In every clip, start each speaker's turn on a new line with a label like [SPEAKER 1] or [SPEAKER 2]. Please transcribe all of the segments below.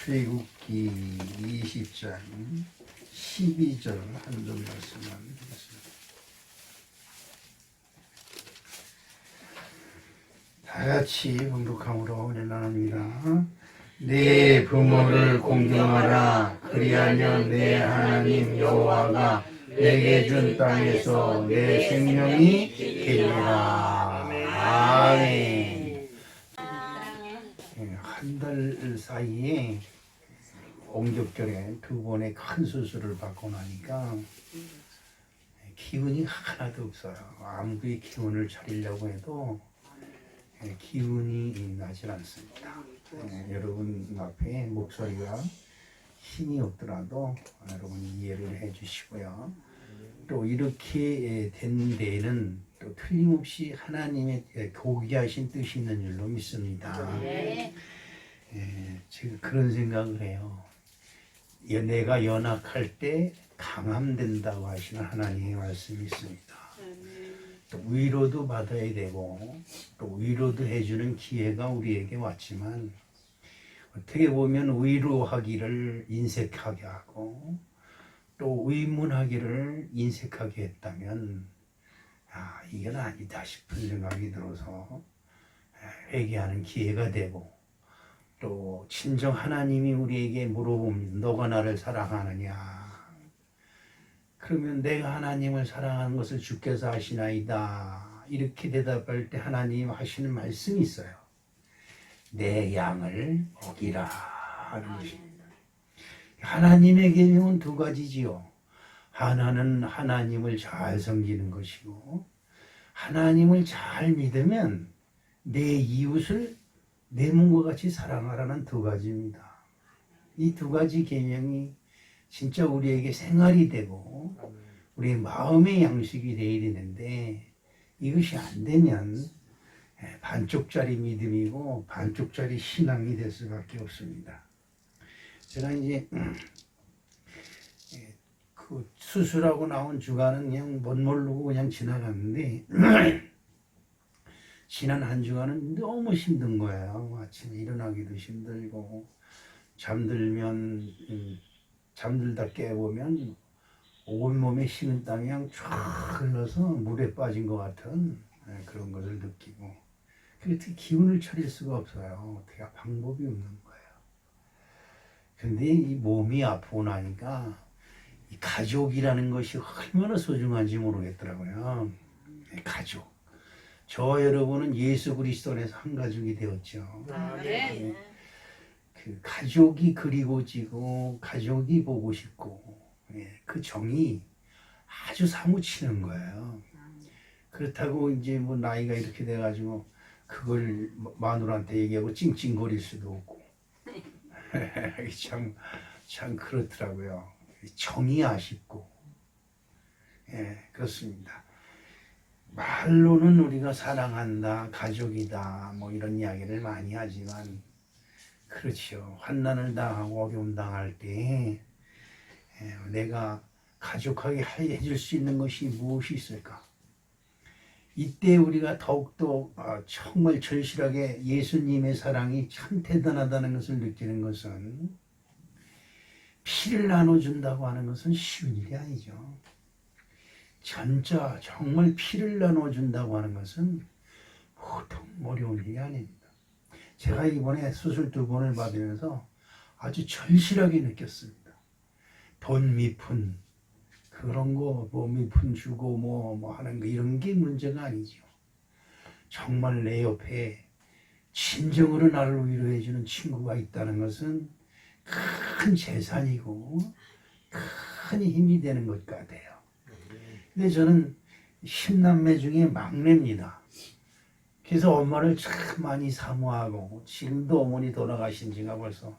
[SPEAKER 1] 출애굽기 20장 12절 한절 말씀을 하겠습니다. 다같이 봉독함으로 내나옵니다. 내 부모를 공경하라. 그리하면 내 하나님 여호와가 내게 준 땅에서 내 생명이 되리라. 아멘. 한 달 사이에 옹격절에 두 번의 큰 수술을 받고 나니까 기운이 하나도 없어요. 아무리 기운을 차리려고 해도 기운이 나질 않습니다. 여러분 앞에 목소리가 힘이 없더라도 여러분 이해를 해 주시고요. 또 이렇게 된 데에는 또 틀림없이 하나님의 고귀하신 뜻이 있는 줄로 믿습니다. 제가 그런 생각을 해요. 내가 연약할 때 강함된다고 하시는 하나님의 말씀이 있습니다. 또 위로도 받아야 되고 또 위로도 해주는 기회가 우리에게 왔지만 어떻게 보면 위로하기를 인색하게 하고 또 의문하기를 인색하게 했다면 이건 아니다 싶은 생각이 들어서 회개하는 기회가 되고 또 친정 하나님이 우리에게 물어봅니다. 너가 나를 사랑하느냐? 그러면 내가 하나님을 사랑하는 것을 주께서 아시나이다. 이렇게 대답할 때 하나님 하시는 말씀이 있어요. 내 양을 먹이라 하는 것입니다. 하나님의 계명은 두 가지지요. 하나는 하나님을 잘 섬기는 것이고 하나님을 잘 믿으면 내 이웃을 내 몸과 같이 사랑하라는 두 가지입니다. 이 두 가지 계명이 진짜 우리에게 생활이 되고 우리의 마음의 양식이 되어야 되는데 이것이 안 되면 반쪽짜리 믿음이고 반쪽짜리 신앙이 될 수밖에 없습니다. 제가 이제 그 수술하고 나온 주간은 그냥 못 모르고 그냥 지나갔는데 지난 한 주간은 너무 힘든 거예요. 아침에 일어나기도 힘들고 잠들면 잠들다 깨보면 온몸에 식은땀이 그냥 쫙 흘러서 물에 빠진 것 같은 그런 것을 느끼고 어떻게 기운을 차릴 수가 없어요. 어떻게 방법이 없는 거예요. 근데 이 몸이 아프고 나니까 이 가족이라는 것이 얼마나 소중한지 모르겠더라고요. 가족. 저 여러분은 예수 그리스도 안에서 한 가족이 되었죠. 네. 그 가족이 그리워지고 가족이 보고 싶고 그 정이 아주 사무치는 거예요. 그렇다고 이제 뭐 나이가 이렇게 돼가지고 그걸 마누라한테 얘기하고 찡찡거릴 수도 없고 참 그렇더라고요. 정이 아쉽고 그렇습니다. 말로는 우리가 사랑한다, 가족이다, 뭐 이런 이야기를 많이 하지만 그렇죠. 환난을 당하고 어려움 당할 때 내가 가족하게 해줄 수 있는 것이 무엇이 있을까? 이때 우리가 더욱더 정말 절실하게 예수님의 사랑이 참 대단하다는 것을 느끼는 것은 피를 나눠준다고 하는 것은 쉬운 일이 아니죠. 정말 피를 나눠준다고 하는 것은 보통 어려운 일이 아닙니다. 제가 이번에 수술 2번을 받으면서 아주 절실하게 느꼈습니다. 돈 미푼 그런 거 뭐 미푼 주고 뭐 하는 거 이런 게 문제가 아니죠. 정말 내 옆에 진정으로 나를 위로해 주는 친구가 있다는 것은 큰 재산이고 큰 힘이 되는 것 같아요. 근데 저는 10남매 중에 막내입니다. 그래서 엄마를 참 많이 사모하고 지금도 어머니 돌아가신 지가 벌써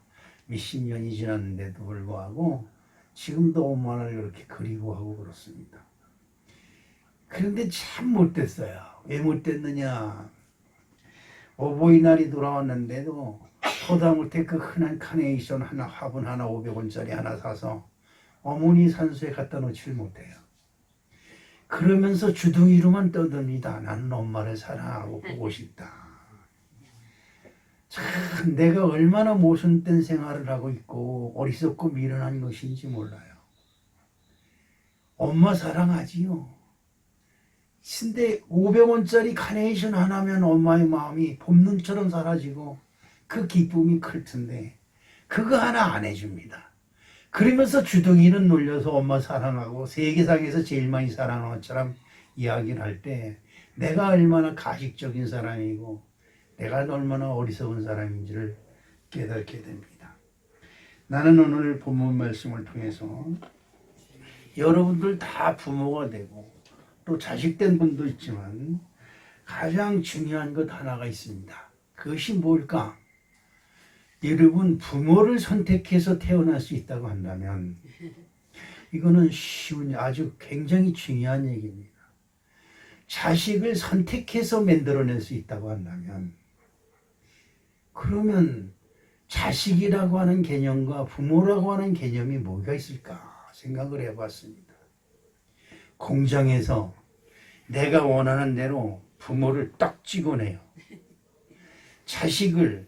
[SPEAKER 1] 몇십 년이 지났는데도 불구하고 지금도 엄마를 이렇게 그리워하고 그렇습니다. 그런데 참 못됐어요. 왜 못됐느냐? 어버이날이 돌아왔는데도 허다못해 그 흔한 카네이션 하나 화분 하나 500원짜리 하나 사서 어머니 산소에 갖다 놓지를 못해요. 그러면서 주둥이로만 떠듭니다. 나는 엄마를 사랑하고 보고 싶다. 참 내가 얼마나 모순된 생활을 하고 있고 어리석고 미련한 것인지 몰라요. 엄마 사랑하지요. 근데 500원짜리 카네이션 하나면 엄마의 마음이 봄눈처럼 사라지고 그 기쁨이 클 텐데 그거 하나 안 해줍니다. 그러면서 주둥이는 놀려서 엄마 사랑하고 세계상에서 제일 많이 사랑하는 것처럼 이야기를 할 때 내가 얼마나 가식적인 사람이고 내가 얼마나 어리석은 사람인지를 깨닫게 됩니다. 나는 오늘 본문 말씀을 통해서 여러분들 다 부모가 되고 또 자식된 분도 있지만 가장 중요한 것 하나가 있습니다. 그것이 뭘까? 여러분 부모를 선택해서 태어날 수 있다고 한다면 이거는 쉬운 아주 굉장히 중요한 얘기입니다. 자식을 선택해서 만들어낼 수 있다고 한다면 그러면 자식이라고 하는 개념과 부모라고 하는 개념이 뭐가 있을까 생각을 해봤습니다. 공장에서 내가 원하는 대로 부모를 딱 찍어내요. 자식을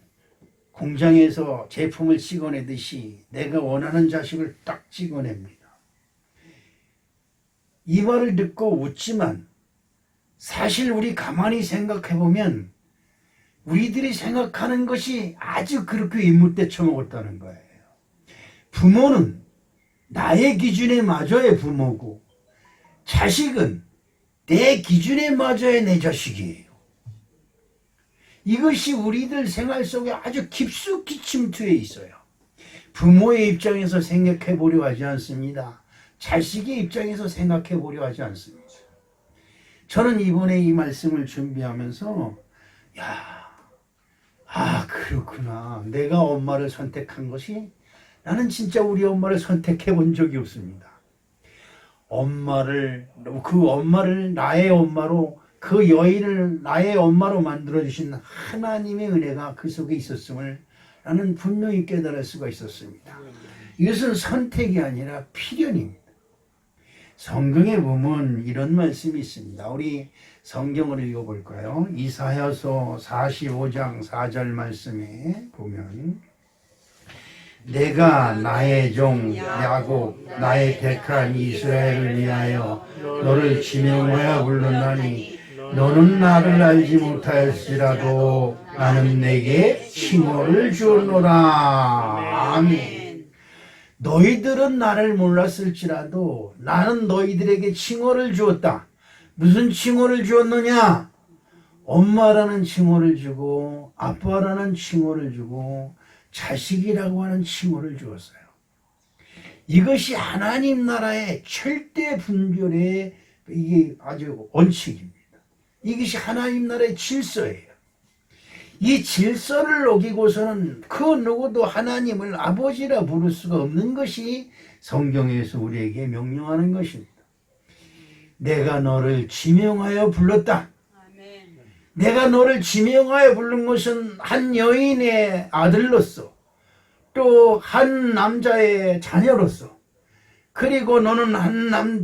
[SPEAKER 1] 공장에서 제품을 찍어내듯이 내가 원하는 자식을 딱 찍어냅니다. 이 말을 듣고 웃지만 사실 우리 가만히 생각해 보면 우리들이 생각하는 것이 아주 그렇게 윗물대 쳐먹었다는 거예요. 부모는 나의 기준에 맞아야 부모고 자식은 내 기준에 맞아야 내 자식이에요. 이것이 우리들 생활 속에 아주 깊숙이 침투해 있어요. 부모의 입장에서 생각해 보려 하지 않습니다. 자식의 입장에서 생각해 보려 하지 않습니다. 저는 이번에 이 말씀을 준비하면서 그렇구나. 내가 엄마를 선택한 것이 나는 진짜 우리 엄마를 선택해 본 적이 없습니다. 그 엄마를 나의 엄마로 그 여인을 나의 엄마로 만들어주신 하나님의 은혜가 그 속에 있었음을 나는 분명히 깨달을 수가 있었습니다. 이것은 선택이 아니라 필연입니다. 성경에 보면 이런 말씀이 있습니다. 우리 성경을 읽어볼까요? 이사야서 45장 4절 말씀에 보면 내가 나의 종 야곱 나의 택한 이스라엘을 위하여 너를 지명하여 불렀나니 너는 나를 알지 못하였으라도 나는 내게 칭호를 주었노라. 아멘. 너희들은 나를 몰랐을지라도 나는 너희들에게 칭호를 주었다. 무슨 칭호를 주었느냐? 엄마라는 칭호를 주고 아빠라는 칭호를 주고 자식이라고 하는 칭호를 주었어요. 이것이 하나님 나라의 절대 분별의 이게 아주 원칙입니다. 이것이 하나님 나라의 질서예요. 이 질서를 어기고서는 그 누구도 하나님을 아버지라 부를 수가 없는 것이 성경에서 우리에게 명령하는 것입니다. 내가 너를 지명하여 불렀다. 내가 너를 지명하여 부른 것은 한 여인의 아들로서 또 한 남자의 자녀로서 그리고 너는 한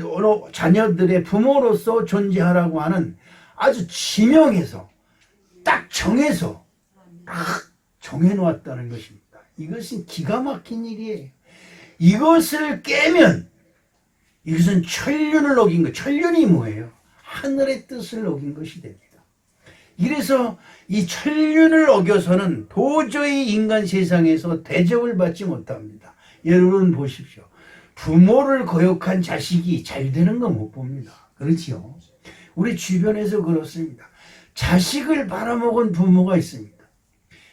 [SPEAKER 1] 자녀들의 부모로서 존재하라고 하는 아주 지명해서 딱 정해서 딱 정해놓았다는 것입니다. 이것은 기가 막힌 일이에요. 이것을 깨면 이것은 천륜을 어긴 것. 천륜이 뭐예요? 하늘의 뜻을 어긴 것이 됩니다. 이래서 이 천륜을 어겨서는 도저히 인간 세상에서 대접을 받지 못합니다. 여러분 보십시오. 부모를 거역한 자식이 잘 되는 거 못 봅니다. 그렇지요? 우리 주변에서 그렇습니다. 자식을 바라먹은 부모가 있습니다.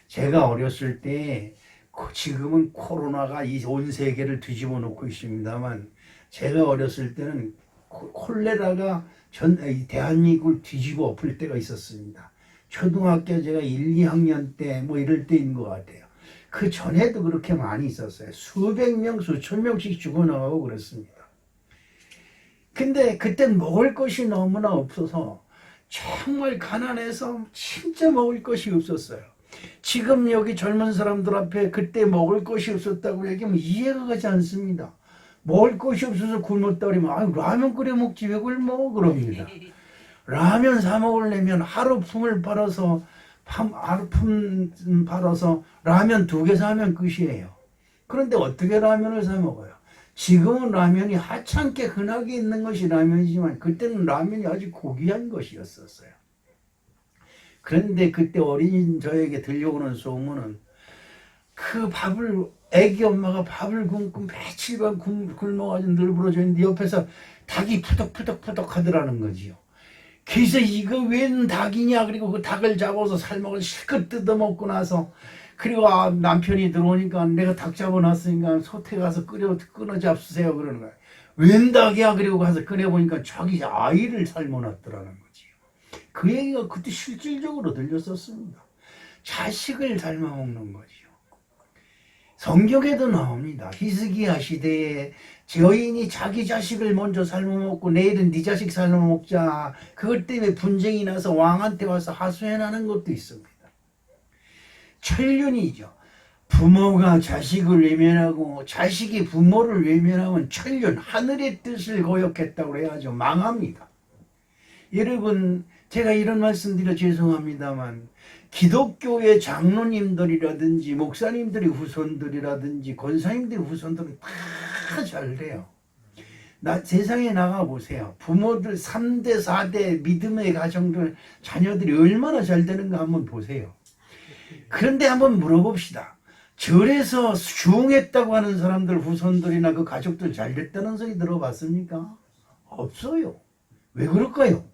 [SPEAKER 1] 제가 어렸을 때 지금은 코로나가 이 온 세계를 뒤집어 놓고 있습니다만 제가 어렸을 때는 콜레라가 대한민국을 뒤집어 엎을 때가 있었습니다. 초등학교 제가 1, 2학년 때 뭐 이럴 때인 것 같아요. 그 전에도 그렇게 많이 있었어요. 수백 명, 수천 명씩 죽어나가고 그랬습니다. 근데 그땐 먹을 것이 너무나 없어서 정말 가난해서 진짜 먹을 것이 없었어요. 지금 여기 젊은 사람들 앞에 그때 먹을 것이 없었다고 얘기하면 이해가 가지 않습니다. 먹을 것이 없어서 굶었다 그러면 아유 라면 끓여 먹지 왜 굶어 그럽니다. 라면 사 먹으려면 하루 품을 팔아서 품 팔아서 라면 2개 사면 끝이에요. 그런데 어떻게 라면을 사 먹어요? 지금은 라면이 하찮게 흔하게 있는 것이 라면이지만 그때는 라면이 아주 고귀한 것이었었어요. 그런데 그때 어린 저에게 들려오는 소문은 그 밥을 애기 엄마가 밥을 굶고 며칠간 굶어가지고 늘부러져 있는데 옆에서 닭이 푸덕푸덕푸덕 하더라는 거지요. 그래서 이거 웬 닭이냐, 그리고 그 닭을 잡아서 삶아서 실컷 뜯어먹고 나서, 그리고 남편이 들어오니까 내가 닭 잡아놨으니까 솥에 가서 끊어 잡수세요 그러는 거야. 웬 닭이야, 그리고 가서 꺼내보니까 자기 아이를 삶아놨더라는 거지요. 그 얘기가 그때 실질적으로 들렸었습니다. 자식을 삶아먹는 거지요. 성경에도 나옵니다. 히스기야 시대에 여인이 자기 자식을 먼저 삶아먹고 내일은 네 자식 삶아먹자, 그것 때문에 분쟁이 나서 왕한테 와서 하소연하는 것도 있습니다. 천륜이죠. 부모가 자식을 외면하고 자식이 부모를 외면하면 천륜, 하늘의 뜻을 거역했다고 해야죠. 망합니다. 여러분, 제가 이런 말씀 드려 죄송합니다만 기독교의 장로님들이라든지 목사님들의 후손들이라든지 권사님들의 후손들은 다 잘 돼요. 세상에 나가보세요. 부모들 3대 4대 믿음의 가정들 자녀들이 얼마나 잘 되는가 한번 보세요. 그런데 한번 물어봅시다. 절에서 수용했다고 하는 사람들 후손들이나 그 가족들 잘 됐다는 소리 들어봤습니까? 없어요. 왜 그럴까요?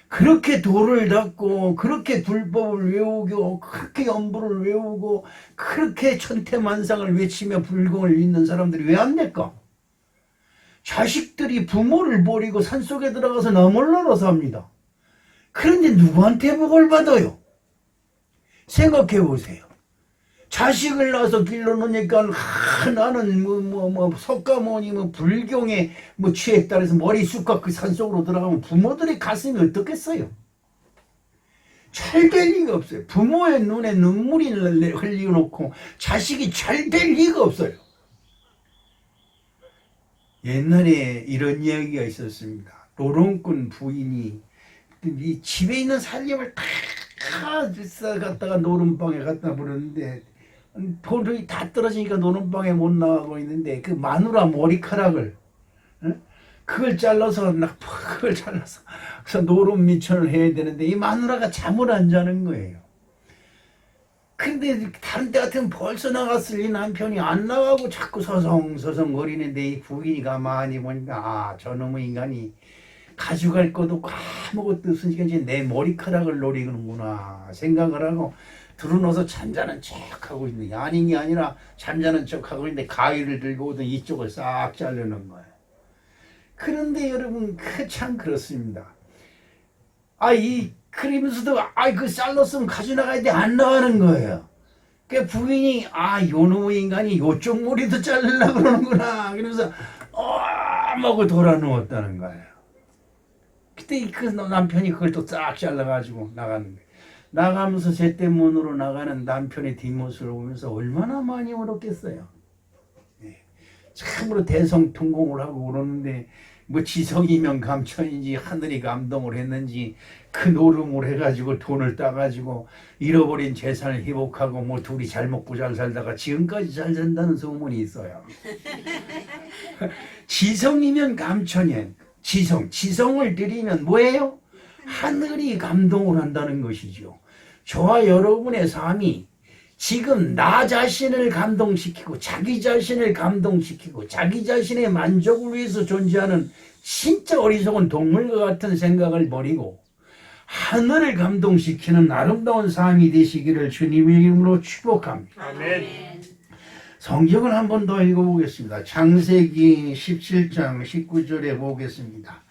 [SPEAKER 1] 그렇게 도를 닦고 그렇게 불법을 외우고 그렇게 연부를 외우고 그렇게 천태만상을 외치며 불공을 믿는 사람들이 왜 안 될까? 자식들이 부모를 버리고 산속에 들어가서 나무를 날아서 합니다. 그런데 누구한테 복을 받아요? 생각해 보세요. 자식을 낳아서 길러놓으니까 나는 석가모니 불경에 취했다 해서 머리 쑥각 그 산속으로 들어가면 부모들의 가슴이 어떻겠어요? 잘 될 리가 없어요. 부모의 눈에 눈물이 흘려놓고 자식이 잘 될 리가 없어요. 옛날에 이런 이야기가 있었습니다. 노름꾼 부인이 이 집에 있는 살림을 다 갖다가 노름방에 갖다 버렸는데 돈이 다 떨어지니까 노름방에 못 나가고 있는데 그 마누라 머리카락을 그걸 잘라서 그래서 노름 미천을 해야 되는데 이 마누라가 잠을 안 자는 거예요. 근데 다른 때 같으면 벌써 나갔을 이 남편이 안 나가고 자꾸 서성서성 거리는데 이 부인이 가만히 보니까 저놈의 인간이 가져갈 것도 없고 아무것도 없으니까 이제 내 머리카락을 노리는구나 생각을 하고 들어놓아서 잠자는 척하고 있는 게 아닌 게 아니라 잠자는 척하고 있는데 가위를 들고 오던 이쪽을 싹 자르는 거예요. 그런데 여러분 참 그렇습니다. 그러면서도 그 잘랐으면 가져나가야 돼 안 나가는 거예요. 그 부인이 요놈의 인간이 요쪽 머리도 자르려고 그러는구나 그러면서 하고 돌아 누웠다는 거예요. 그때 그 남편이 그걸 또 싹 잘라가지고 나가는 거예요. 나가면서 제때문으로 나가는 남편의 뒷모습을 보면서 얼마나 많이 울었겠어요. 참으로 대성통곡을 하고 그러는데 지성이면 감천인지 하늘이 감동을 했는지 그 노름을 해가지고 돈을 따가지고 잃어버린 재산을 회복하고 둘이 잘 먹고 잘 살다가 지금까지 잘 산다는 소문이 있어요. 지성이면 감천이에요. 지성을 드리면 뭐예요? 하늘이 감동을 한다는 것이죠. 저와 여러분의 삶이 지금 나 자신을 감동시키고 자기 자신을 감동시키고 자기 자신의 만족을 위해서 존재하는 진짜 어리석은 동물과 같은 생각을 버리고 하늘을 감동시키는 아름다운 삶이 되시기를 주님의 이름으로 축복합니다.
[SPEAKER 2] 아멘.
[SPEAKER 1] 성경을 한 번 더 읽어보겠습니다. 창세기 17장 19절에 보겠습니다.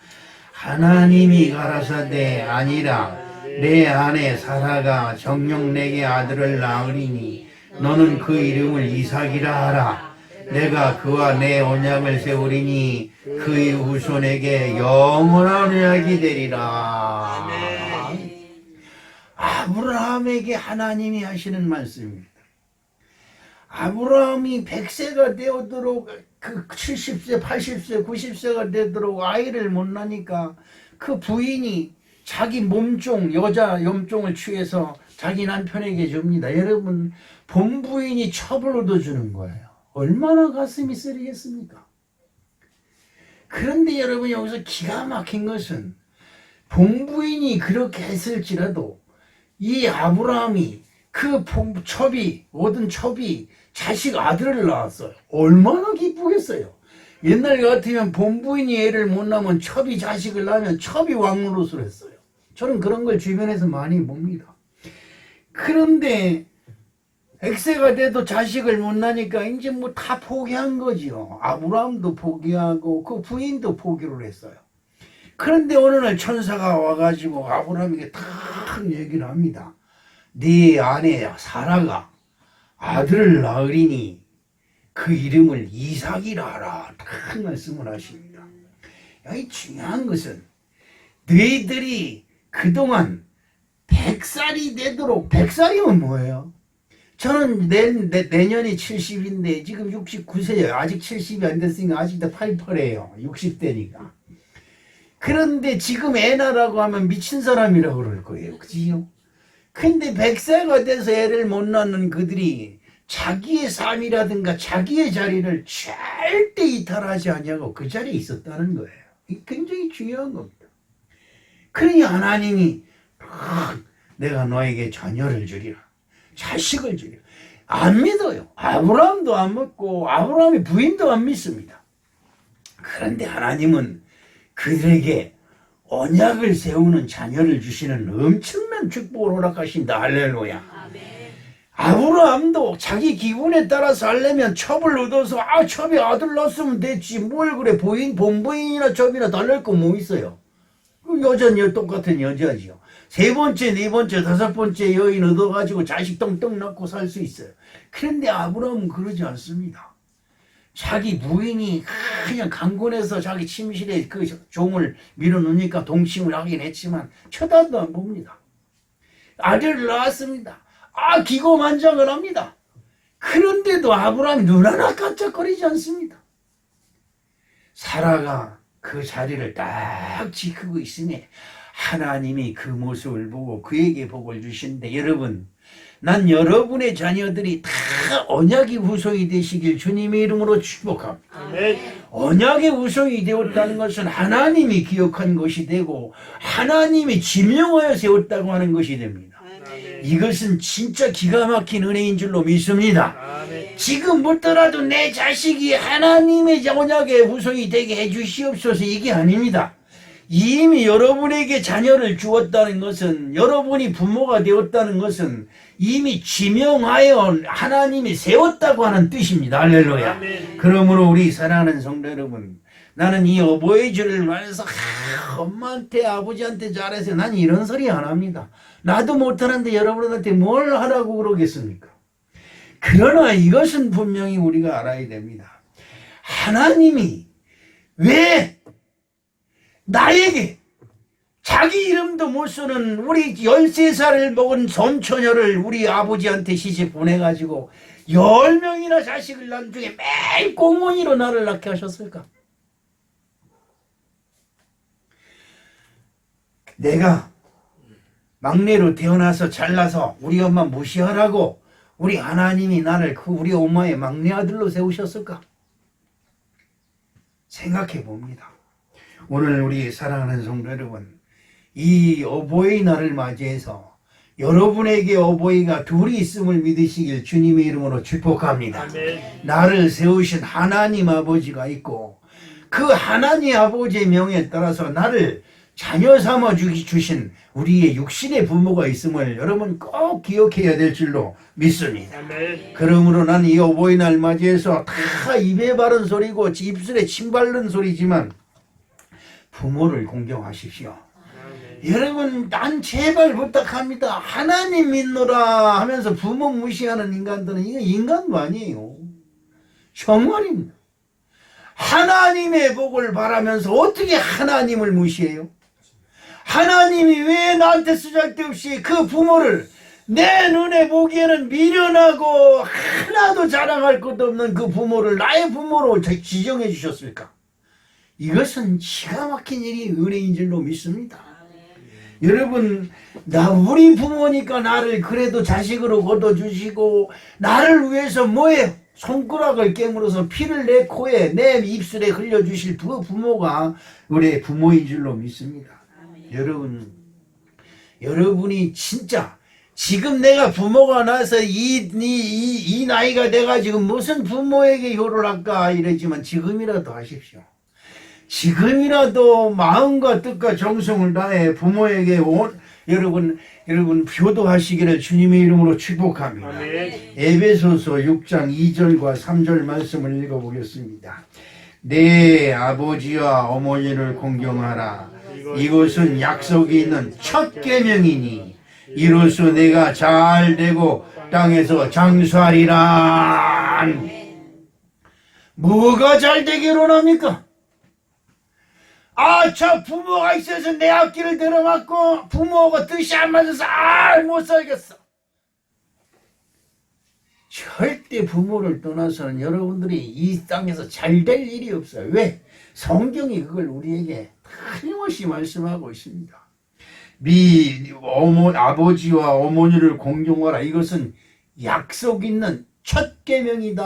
[SPEAKER 1] 하나님이 가라사대 아니라 내 아내 사라가 정녕 내게 아들을 낳으리니 너는 그 이름을 이삭이라 하라. 내가 그와 내 언약을 세우리니 그의 후손에게 영원한 언약이 되리라. 아브라함에게 하나님이 하시는 말씀입니다. 아브라함이 100세가 되도록 70세, 80세, 90세가 되도록 아이를 못 낳으니까 그 부인이 자기 몸종, 여자 염종을 취해서 자기 남편에게 줍니다. 여러분, 본부인이 첩을 얻어주는 거예요. 얼마나 가슴이 쓰리겠습니까? 그런데 여러분, 여기서 기가 막힌 것은 본부인이 그렇게 했을지라도 이 아브라함이 그 첩이, 얻은 첩이 자식 아들을 낳았어요. 얼마나 기쁘겠어요. 옛날 같으면 본부인이 애를 못 낳으면 첩이 자식을 낳으면 첩이 왕노릇을 했어요. 저는 그런 걸 주변에서 많이 봅니다. 그런데 엑세가 돼도 자식을 못 낳으니까 이제 뭐 다 포기한 거지요. 아브라함도 포기하고 그 부인도 포기를 했어요. 그런데 어느 날 천사가 와가지고 아브라함에게 탁 얘기를 합니다. 네 아내 사라가 아들을 낳으리니 그 이름을 이삭이라 하라. 탁 말씀을 하십니다. 이 중요한 것은 너희들이 그동안 100살이 되도록, 100살이면 뭐예요? 저는 내년이 70인데 지금 69세예요. 아직 70이 안 됐으니까 아직도 88이에요. 60대니까. 그런데 지금 애 낳으라고 하면 미친 사람이라고 그럴 거예요. 그지요? 근데 100세가 돼서 애를 못 낳는 그들이 자기의 삶이라든가 자기의 자리를 절대 이탈하지 않냐고 그 자리에 있었다는 거예요. 이게 굉장히 중요한 겁니다. 그러니 하나님이 내가 너에게 자녀를 주리라. 자식을 주리라. 안 믿어요. 아브라함도 안 믿고 아브라함의 부인도 안 믿습니다. 그런데 하나님은 그들에게 언약을 세우는 자녀를 주시는 엄청난 축복을 허락하신다. 할렐루야. 아멘. 아브라함도 자기 기분에 따라서 하려면 첩을 얻어서 첩이 아들 낳았으면 됐지. 뭘 그래. 본부인이나 첩이나 달랄 거 뭐 있어요. 여자는 똑같은 여자지요. 세 번째, 네 번째, 다섯 번째 여인 얻어가지고 자식 똥똥 낳고 살 수 있어요. 그런데 아브라함은 그러지 않습니다. 자기 부인이 그냥 강권해서 자기 침실에 그 종을 밀어놓으니까 동침을 하긴 했지만 쳐다도 안 봅니다. 아들을 낳았습니다. 기고만장을 합니다. 그런데도 아브라함이 눈 하나 깜짝거리지 않습니다. 사라가 그 자리를 딱 지키고 있으니 하나님이 그 모습을 보고 그에게 복을 주시는데, 여러분, 난 여러분의 자녀들이 다 언약의 후손이 되시길 주님의 이름으로 축복합니다. 아멘. 언약의 후손이 되었다는 것은 하나님이 기억한 것이 되고 하나님이 지명하여 세웠다고 하는 것이 됩니다. 아멘. 이것은 진짜 기가 막힌 은혜인 줄로 믿습니다. 아멘. 지금부터라도 내 자식이 하나님의 언약의 후손이 되게 해주시옵소서, 이게 아닙니다. 이미 여러분에게 자녀를 주었다는 것은, 여러분이 부모가 되었다는 것은 이미 지명하여 하나님이 세웠다고 하는 뜻입니다. 할렐루야. 아멘. 그러므로 우리 사랑하는 성도 여러분, 나는 이 어버이 주를 말해서 엄마한테 아버지한테 잘해서 난 이런 소리 안 합니다. 나도 못하는데 여러분한테 뭘 하라고 그러겠습니까? 그러나 이것은 분명히 우리가 알아야 됩니다. 하나님이 왜 나에게 자기 이름도 못 쓰는 우리 13살을 먹은 손처녀를 우리 아버지한테 시집 보내가지고 10명이나 자식을 낳은 중에 매일 꽁무니로 나를 낳게 하셨을까? 내가 막내로 태어나서 잘나서 우리 엄마 무시하라고 우리 하나님이 나를 우리 엄마의 막내 아들로 세우셨을까? 생각해 봅니다. 오늘 우리 사랑하는 성도 여러분, 이 어버이 날을 맞이해서 여러분에게 어버이가 둘이 있음을 믿으시길 주님의 이름으로 축복합니다. 아멘. 나를 세우신 하나님 아버지가 있고 그 하나님 아버지의 명에 따라서 나를 자녀 삼아 주신 우리의 육신의 부모가 있음을 여러분 꼭 기억해야 될 줄로 믿습니다. 아멘. 그러므로 난 이 어버이날 맞이해서 다 입에 바른 소리고 입술에 침 바른 소리지만 부모를 공경하십시오. 아멘. 여러분, 난 제발 부탁합니다. 하나님 믿노라 하면서 부모 무시하는 인간들은 이거 인간도 아니에요. 정말입니다. 하나님의 복을 바라면서 어떻게 하나님을 무시해요? 하나님이 왜 나한테 쓰잘데없이 그 부모를 내 눈에 보기에는 미련하고 하나도 자랑할 것도 없는 그 부모를 나의 부모로 지정해 주셨을까? 이것은 기가 막힌 일이 은혜인 줄로 믿습니다. 여러분, 우리 부모니까 나를 그래도 자식으로 거둬주시고, 나를 위해서 뭐예요? 손가락을 깨물어서 피를 내 코에, 내 입술에 흘려주실 그 부모가 우리의 부모인 줄로 믿습니다. 여러분이 진짜, 지금 내가 부모가 나서 이 나이가 돼가지고 무슨 부모에게 효를 할까 이러지만 지금이라도 하십시오. 지금이라도 마음과 뜻과 정성을 다해 부모에게 여러분 효도하시기를 주님의 이름으로 축복합니다.
[SPEAKER 2] 아멘.
[SPEAKER 1] 에베소서 6장 2절과 3절 말씀을 읽어보겠습니다. 내 아버지와 어머니를 공경하라. 이것은 약속이 있는 첫 계명이니 이로써 내가 잘 되고 땅에서 장수하리라. 뭐가 잘 되기로 합니까? 저 부모가 있어서 내 앞길을 들어맞고 부모가 뜻이 안 맞아서 못 살겠어. 절대 부모를 떠나서는 여러분들이 이 땅에서 잘 될 일이 없어요. 왜? 성경이 그걸 우리에게 끊임없이 말씀하고 있습니다. 아버지와 어머니를 공경하라. 이것은 약속 있는 첫 계명이다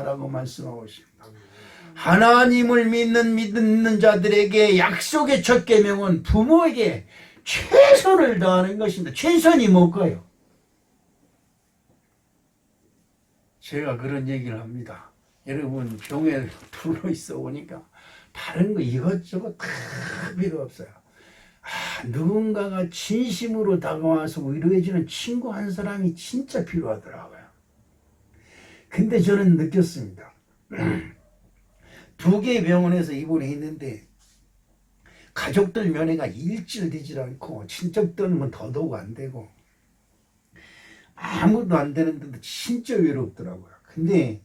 [SPEAKER 1] 라고 말씀하고 있습니다. 하나님을 믿는 자들에게 약속의 첫 계명은 부모에게 최선을 다하는 것입니다. 최선이 뭘까요? 제가 그런 얘기를 합니다. 여러분 병에 둘러 있어 보니까 다른 거 이것저것 다 필요 없어요. 누군가가 진심으로 다가와서 위로해주는 친구 한 사람이 진짜 필요하더라고요. 근데 저는 느꼈습니다. 2개의 병원에서 입원해 있는데 가족들 면회가 일절되질 않고 친척들은 더더욱 안 되고 아무도 안 되는데도 진짜 외롭더라고요. 근데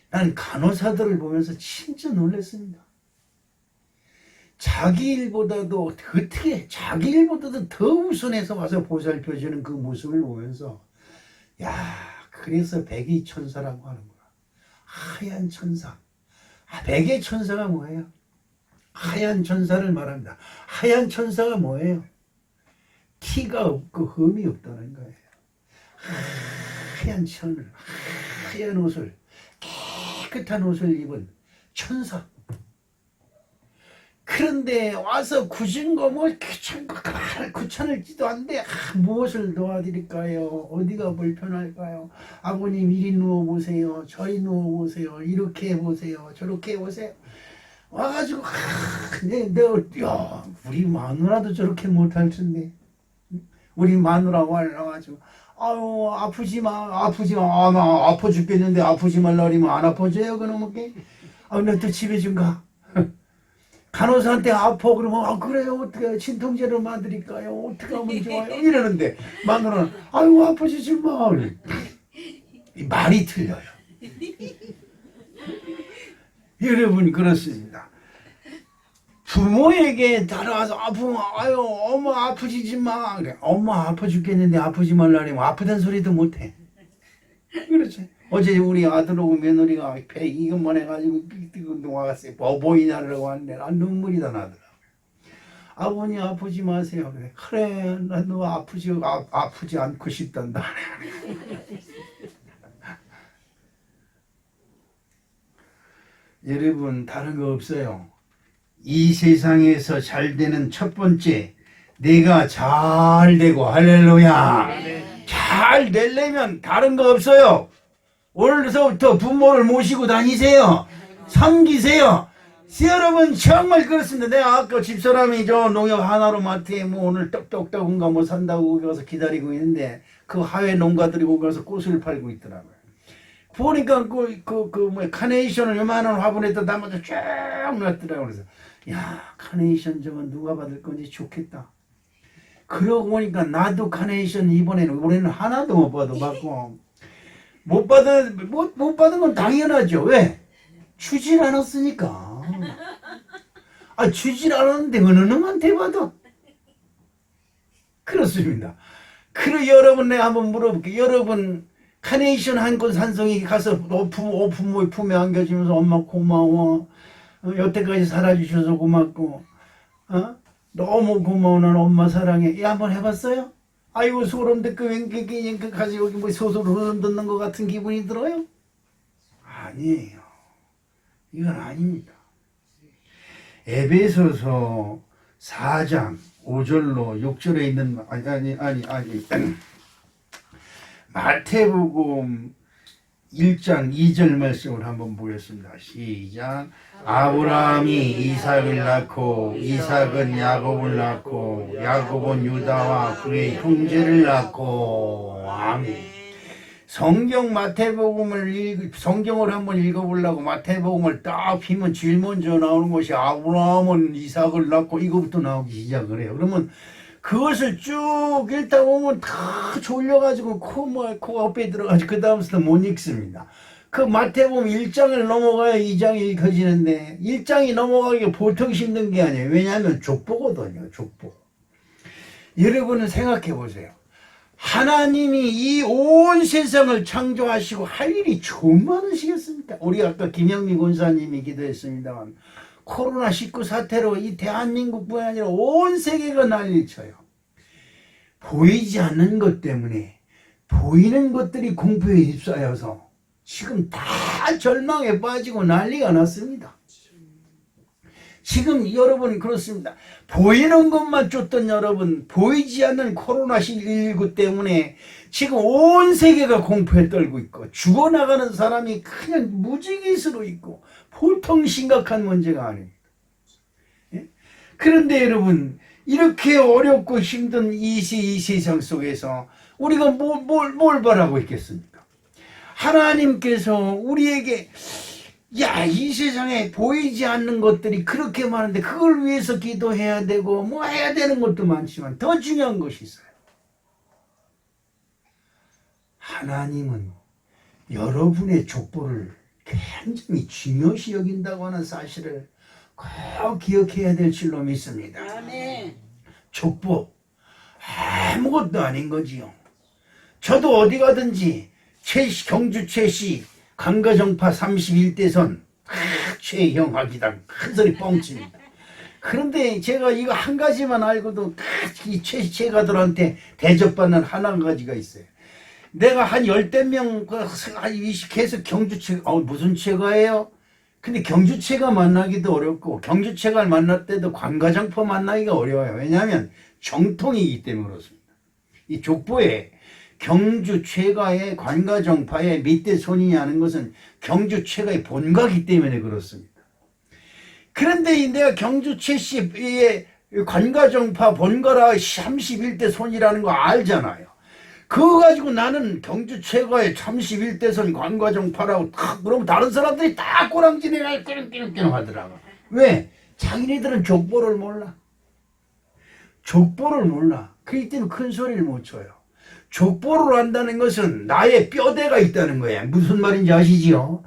[SPEAKER 1] 난 간호사들을 보면서 진짜 놀랐습니다. 자기 일보다도 더 우선해서 와서 보살펴주는 그 모습을 보면서 그래서 백의 천사라고 하는 거야. 하얀 천사. 백의 천사가 뭐예요? 하얀 천사를 말합니다. 하얀 천사가 뭐예요? 티가 없고 흠이 없다는 거예요. 하얀 천을, 하얀 옷을, 깨끗한 옷을 입은 천사. 그런데 와서 굳은 거 귀찮을지도 않은데 무엇을 도와드릴까요? 어디가 불편할까요? 아버님 이리 누워보세요. 저리 누워보세요. 이렇게 해보세요. 저렇게 해보세요. 와가지고 우리 마누라도 저렇게 못할 텐데 우리 마누라 와가지고 아프지 마. 나 아파 죽겠는데 아프지 말라 그러면 안 아파져요 그놈에게? 나 또 집에 좀 가. 간호사한테 아파 그러면 그래요 어떻게 진통제를 만드릴까요? 어떻게 하면 좋아요? 이러는데 마누라는 아프지 마. 말이 틀려요. 여러분 그렇습니다. 부모에게 따라와서 아프면 엄마 아프지 마. 그래. 엄마 아파 죽겠는데 아프지 말라 그러면 아프단 소리도 못해. 그렇지. 어제 우리 아들하고 며느리가 배 이것만 해가지고 와갔어요. 어버이날이라고 왔는데 눈물이 다 나더라고요. 아버님 아프지 마세요. 그래 너 아프지 않고 싶단다. 여러분 다른 거 없어요. 이 세상에서 잘 되는 첫 번째 내가 잘 되고 할렐루야. 잘 되려면 다른 거 없어요. 오늘서부터 부모를 모시고 다니세요. 섬기세요. 여러분 정말 그렇습니다. 내가 아까 집사람이 저 농협 하나로 마트에 오늘 떡떡떡인가 산다고 거기 가서 기다리고 있는데 그 하회 농가들이 거기 가서 꽃을 팔고 있더라고요. 보니까 카네이션을 요만한 화분에다 담아서 쫙 놨더라고요. 그래서 카네이션 저거 누가 받을 건지 좋겠다. 그러고 보니까 나도 카네이션 올해는 하나도 못 받고 못 받은 건 당연하죠. 왜? 주질 않았으니까. 주질 않았는데 어느 놈한테 받아? 그렇습니다. 여러분 내가 한번 물어볼게요. 여러분 카네이션 한 건 산성이 가서 부모의 품에 안겨주면서 엄마 고마워. 여태까지 살아주셔서 고맙고 너무 고마워 난 엄마 사랑해. 한번 해봤어요? 아이고 소름 돋고 가지고 여기 뭐 소설 흐름 듣는 것 같은 기분이 들어요? 아니에요. 이건 아닙니다. 에베소서 4장 5절로 6절에 있는 아니 마태복음 1장 2절 말씀을 한번 보겠습니다. 시작. 아브라함이 이삭을 낳고 이삭은 야곱을 낳고 야곱은 유다와 그의 형제를 낳고. 아멘. 성경을 한번 읽어보려고 마태복음을 딱 피면 제일 먼저 나오는 것이 아브라함은 이삭을 낳고 이거부터 나오기 시작을 해요. 그러면 그것을 쭉 읽다 보면 다 졸려가지고 코가 앞에 들어가지고 그 다음부터 못 읽습니다. 그 마태복음 1장을 넘어가야 2장이 읽혀지는데 1장이 넘어가기가 보통 힘든 게 아니에요. 왜냐하면 족보거든요. 족보. 여러분은 생각해 보세요. 하나님이 이 온 세상을 창조하시고 할 일이 좀 많으시겠습니까? 우리 아까 김영미 권사님이 기도했습니다만 코로나19 사태로 이 대한민국뿐 아니라 온 세계가 난리를 쳐요. 보이지 않는 것 때문에 보이는 것들이 공포에 휩싸여서 지금 다 절망에 빠지고 난리가 났습니다. 지금 여러분 그렇습니다. 보이는 것만 쫓던 여러분, 보이지 않는 코로나19 때문에 지금 온 세계가 공포에 떨고 있고 죽어나가는 사람이 그냥 무지개수로 있고 보통 심각한 문제가 아닙니다. 예? 그런데 여러분 이렇게 어렵고 힘든 이 세상 속에서 우리가 뭘 바라고 있겠습니까? 하나님께서 우리에게 이 세상에 보이지 않는 것들이 그렇게 많은데 그걸 위해서 기도해야 되고 뭐 해야 되는 것도 많지만 더 중요한 것이 있어요. 하나님은 여러분의 족보를 굉장히 중요시 여긴다고 하는 사실을 꼭 기억해야 될 줄로 믿습니다.
[SPEAKER 2] 아멘.
[SPEAKER 1] 족보 아무것도 아닌 거지요. 저도 어디 가든지 경주 최씨 강가정파 31대선 최형학이다 큰 소리 뻥칩니다. 그런데 제가 이거 한 가지만 알고도 이 최가들한테 대접받는 한 가지가 있어요. 내가 한 10명 계속 경주최 무슨 최가예요? 근데 경주최가 만나기도 어렵고 경주최가를 만날 때도 관가정파 만나기가 어려워요. 왜냐하면 정통이기 때문에 그렇습니다. 이 족보에 경주 최가의 관가정파의 밑에 손이냐는 것은 경주 최가의 본가기 때문에 그렇습니다. 그런데 내가 경주 최씨의 관가정파 본가라 31대 손이라는 거 알잖아요. 그거 가지고 나는 경주 최가의 31대 손 관가정파라고 딱 그러면 다른 사람들이 다 꼬랑지내가 끼렁끼렁 하더라고. 왜? 자기네들은 족보를 몰라. 족보를 몰라. 그렇기 때문에 큰 소리를 못 쳐요. 족보를 안다는 것은 나의 뼈대가 있다는 거예요. 무슨 말인지 아시지요?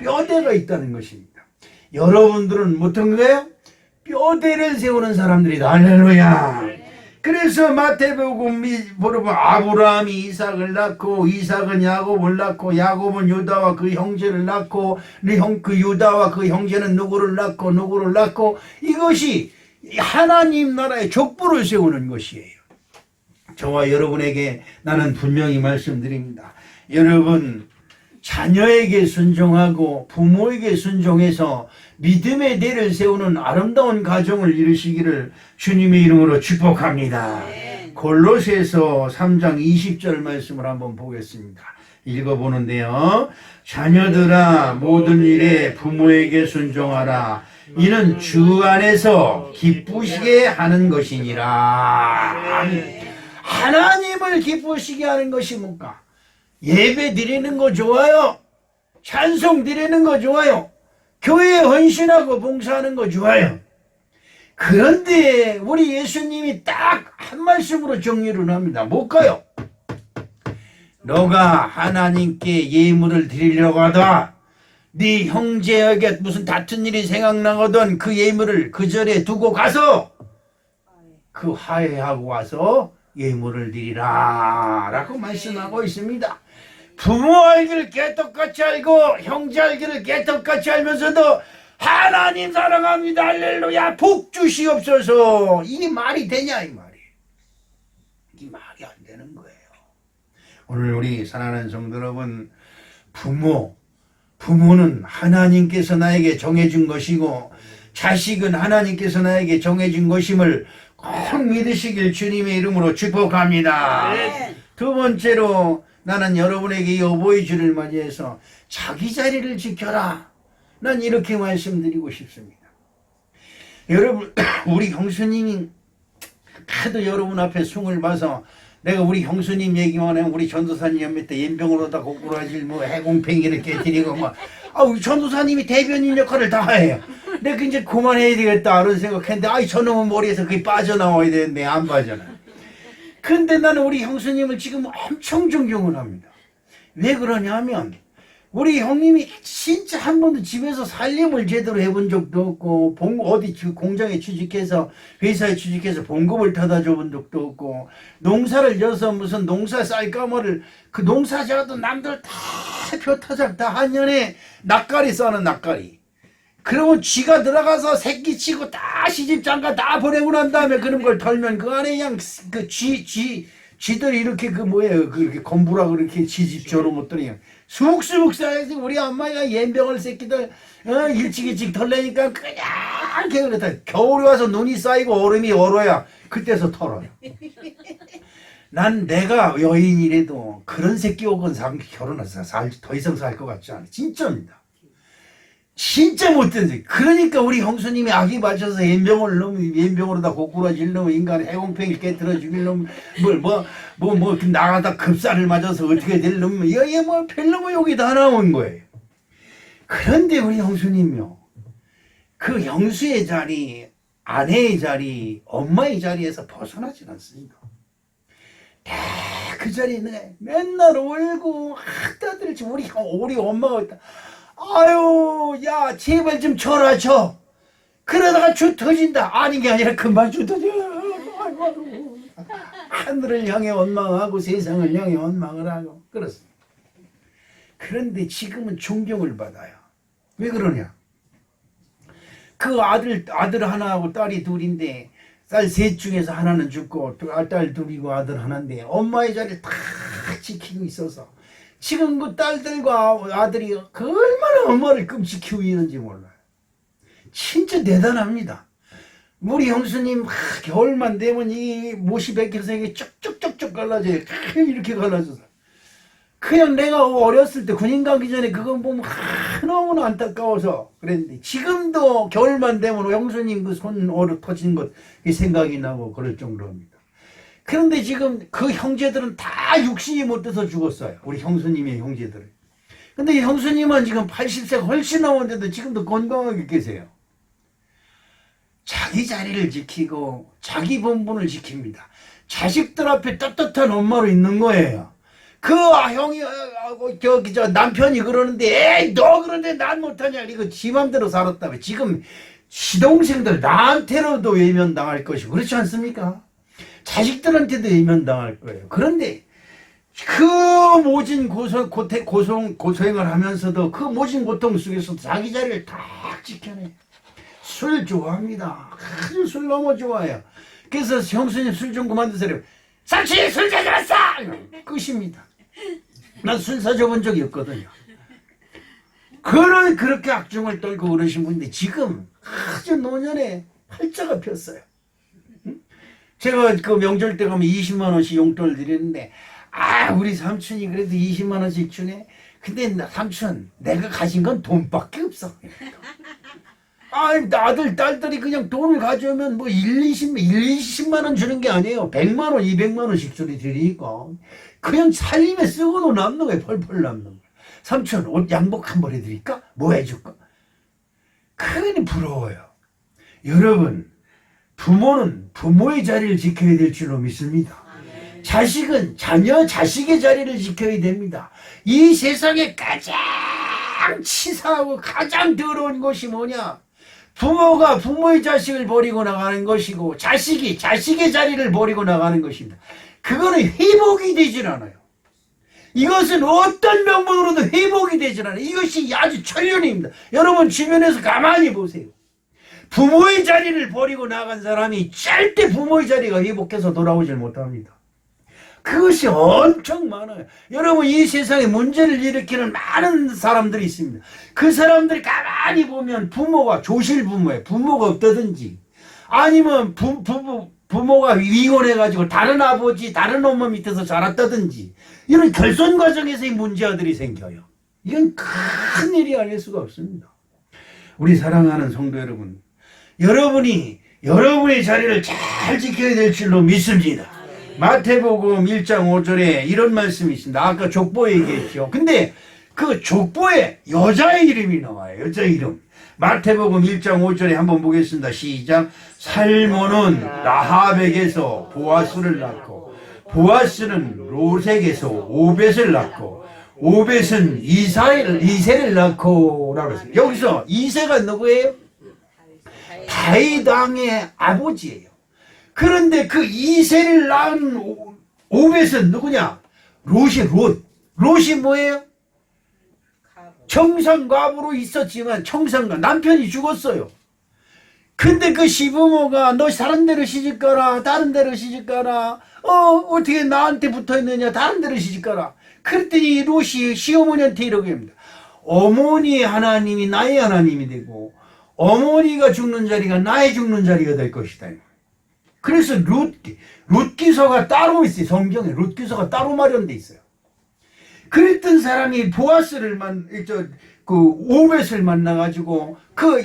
[SPEAKER 1] 뼈대가 있다는 것입니다. 여러분들은 어떤 거예요? 뼈대를 세우는 사람들이다. 할렐루야. 그래서 마태복음 보면 아브라함이 이삭을 낳고 이삭은 야곱을 낳고 야곱은 유다와 그 형제를 낳고 그 유다와 그 형제는 누구를 낳고 이것이 하나님 나라의 족보를 세우는 것이에요. 저와 여러분에게 나는 분명히 말씀드립니다. 여러분 자녀에게 순종하고 부모에게 순종해서 믿음의 대를 세우는 아름다운 가정을 이루시기를 주님의 이름으로 축복합니다. 골로새서 3장 20절 말씀을 한번 보겠습니다. 읽어보는데요. 자녀들아 모든 일에 부모에게 순종하라. 이는 주 안에서 기쁘시게 하는 것이니라. 하나님을 기쁘시게 하는 것이 뭔가? 예배 드리는 거 좋아요. 찬송 드리는 거 좋아요. 교회에 헌신하고 봉사하는 거 좋아요. 그런데 우리 예수님이 딱 한 말씀으로 정리를 합니다. 뭘까요? 너가 하나님께 예물을 드리려고 하다 네 형제에게 무슨 다툰 일이 생각나거든 그 예물을 그 절에 두고 가서 그 화해하고 와서 예물을 드리라 라고 말씀하고 있습니다. 부모 알기를 개떡같이 알고 형제 알기를 개떡같이 알면서도 하나님 사랑합니다. 할렐루야. 복 주시옵소서. 이게 말이 되냐 이 말이. 이게 말이 안 되는 거예요. 오늘 우리 사랑하는 성도 여러분, 부모는 하나님께서 나에게 정해준 것이고 자식은 하나님께서 나에게 정해준 것임을 꼭 믿으시길 주님의 이름으로 축복합니다.
[SPEAKER 2] 네.
[SPEAKER 1] 두 번째로 나는 여러분에게 이 어버이 주를 맞이해서 자기 자리를 지켜라. 난 이렇게 말씀드리고 싶습니다. 여러분, 우리 형수님이 하도 여러분 앞에 숭을 봐서 내가 우리 형수님 얘기만 하면 우리 전도사님 밑에 연병으로다 고꾸라질 뭐 해공팽이 이렇게 드리고 막 우리 전도사님이 대변인 역할을 다 해요. 내가 이제 그만해야 되겠다 그런 생각했는데 저놈은 머리에서 그게 빠져나와야 되는데 안 빠져나. 근데 나는 우리 형수님을 지금 엄청 존경을 합니다. 왜 그러냐면 우리 형님이 진짜 한 번도 집에서 살림을 제대로 해본 적도 없고 어디 공장에 취직해서 회사에 취직해서 봉급을 타다 줘본 적도 없고 농사를 져서 무슨 농사 쌀가마를 그 농사 지어도 남들 다 표타작 다 한 년에 낯가리 싸는 낯가리. 그러면 쥐가 들어가서 새끼 치고 다 시집장가 다 보내고 난 다음에 그런 걸 털면 그 안에 그냥 그 쥐들이 이렇게 그 뭐예요 그렇게 건부라 그렇게 지집 저런 것들이 그냥 쑥쑥 쌓여서 우리 엄마가 연병을 새끼들 일찍 털래니까 그냥 그렇다. 겨울에 와서 눈이 쌓이고 얼음이 얼어야 그때서 털어요. 난 내가 여인이라도 그런 새끼 혹은 결혼해서 더 이상 살 것 같지 않아. 진짜입니다. 진짜 못된 새끼. 그러니까 우리 형수님이 악이 맞춰서 연병으로다 고꾸라질 놈 인간 해공팽이 깨뜨려 죽일 놈 나가다 급살을 맞아서 어떻게 될 놈 얘 뭐 별놈의 욕이 다 나온 거예요. 그런데 우리 형수님요 그 형수의 자리 아내의 자리 엄마의 자리에서 벗어나질 않습니다. 그 자리에 맨날 울고 다들 우리 엄마가 아유 야 제발 좀 쳐라 쳐. 그러다가 주 터진다. 아닌 게 아니라 금방 주 터져. 하늘을 향해 원망하고 세상을 향해 원망을 하고 그렇습니다. 그런데 지금은 존경을 받아요. 왜 그러냐. 그 아들 하나하고 딸이 둘인데 딸 셋 중에서 하나는 죽고 딸 둘이고 아들 하나인데 엄마의 자리를 다 지키고 있어서 지금 그 딸들과 아들이 얼마나 엄마를 끔찍히 키우는지 몰라요. 진짜 대단합니다. 우리 형수님 겨울만 되면 이 못이 벗겨서 이게 쭉쭉쭉쭉 갈라져요. 이렇게 갈라져서 그냥 내가 어렸을 때 군인 가기 전에 그거 보면 너무나 안타까워서 그랬는데 지금도 겨울만 되면 형수님 그 손 얼어 터진 것 생각이 나고 그럴 정도입니다. 그런데 지금 그 형제들은 다 육신이 못 돼서 죽었어요. 우리 형수님의 형제들은. 근데 형수님은 지금 80세가 훨씬 넘었는데도 지금도 건강하게 계세요. 자기 자리를 지키고 자기 본분을 지킵니다. 자식들 앞에 떳떳한 엄마로 있는 거예요. 그 형이 저 남편이 그러는데 에이 너 그런데 난 못하냐 이거 지 맘대로 살았다며. 지금 시동생들 나한테로도 외면당할 것이고 그렇지 않습니까? 자식들한테도 외면당할 거예요. 그런데 그 모진 고생을 하면서도 그 모진 고통 속에서도 자기 자리를 딱 지켜내. 술 좋아합니다. 아주 술 너무 좋아해요. 그래서 형수님 술 좀 그만 드세요. 삼촌이 술 가져왔어! 끝입니다. 난 술 사줘본 적이 없거든요. 그렇게 악중을 떨고 그러신 분인데 지금 아주 노년에 활자가 폈어요. 제가 그 명절 때 가면 20만 원씩 용돈을 드리는데 우리 삼촌이 그래도 20만 원씩 주네. 근데 삼촌 내가 가진 건 돈밖에 없어. 아들 딸들이 그냥 돈을 가져오면 뭐 20만 원 주는 게 아니에요. 100만 원 200만 원씩 드리니까 그냥 살림에 쓰고도 남는 거예요. 펄펄 남는 거예요. 삼촌 옷 양복 한 벌 해드릴까? 뭐 해줄까? 그러니 부러워요. 여러분 부모는 부모의 자리를 지켜야 될 줄로 믿습니다. 자식은 자식의 자리를 지켜야 됩니다. 이 세상에 가장 치사하고 가장 더러운 것이 뭐냐? 부모가 부모의 자식을 버리고 나가는 것이고 자식이 자식의 자리를 버리고 나가는 것입니다. 그거는 회복이 되질 않아요. 이것은 어떤 명분으로도 회복이 되질 않아요. 이것이 아주 천륜입니다. 여러분 주변에서 가만히 보세요. 부모의 자리를 버리고 나간 사람이 절대 부모의 자리가 회복해서 돌아오질 못합니다. 그것이 엄청 많아요. 여러분 이 세상에 문제를 일으키는 많은 사람들이 있습니다. 그 사람들이 가만히 보면 부모가 조실 부모예요. 부모가 없다든지 아니면 부모가 이혼해가지고 다른 아버지 다른 엄마 밑에서 자랐다든지 이런 결손 과정에서의 문제아들이 생겨요. 이건 큰 일이 아닐 수가 없습니다. 우리 사랑하는 성도 여러분, 여러분이 여러분의 자리를 잘 지켜야 될 줄로 믿습니다. 마태복음 1장 5절에 이런 말씀이 있습니다. 아까 족보 얘기했죠. 근데 그 족보에 여자의 이름이 나와요. 여자 이름. 마태복음 1장 5절에 한번 보겠습니다. 시작. 살몬은 라합에게서 보아스를 낳고 보아스는 로색에서 오벳을 낳고 오벳은 이세를 낳고 라고 했습니다. 여기서 이세가 누구예요? 다윗 왕의 아버지예요. 그런데 그 이세를 낳은 오벳은 누구냐? 롯이 뭐예요? 청산과부로 있었지만 남편이 죽었어요. 근데 그 시부모가 너 다른 데로 시집가라, 다른 데로 시집가라, 어떻게 나한테 붙어있느냐, 다른 데로 시집가라. 그랬더니 롯이 시어머니한테 이러게 합니다. 어머니의 하나님이 나의 하나님이 되고 어머니가 죽는 자리가 나의 죽는 자리가 될 것이다. 그래서 룻기서가 따로 있어요. 성경에 룻기서가 따로 마련돼 있어요. 그랬던 사람이 보아스를 오벳을 만나가지고 그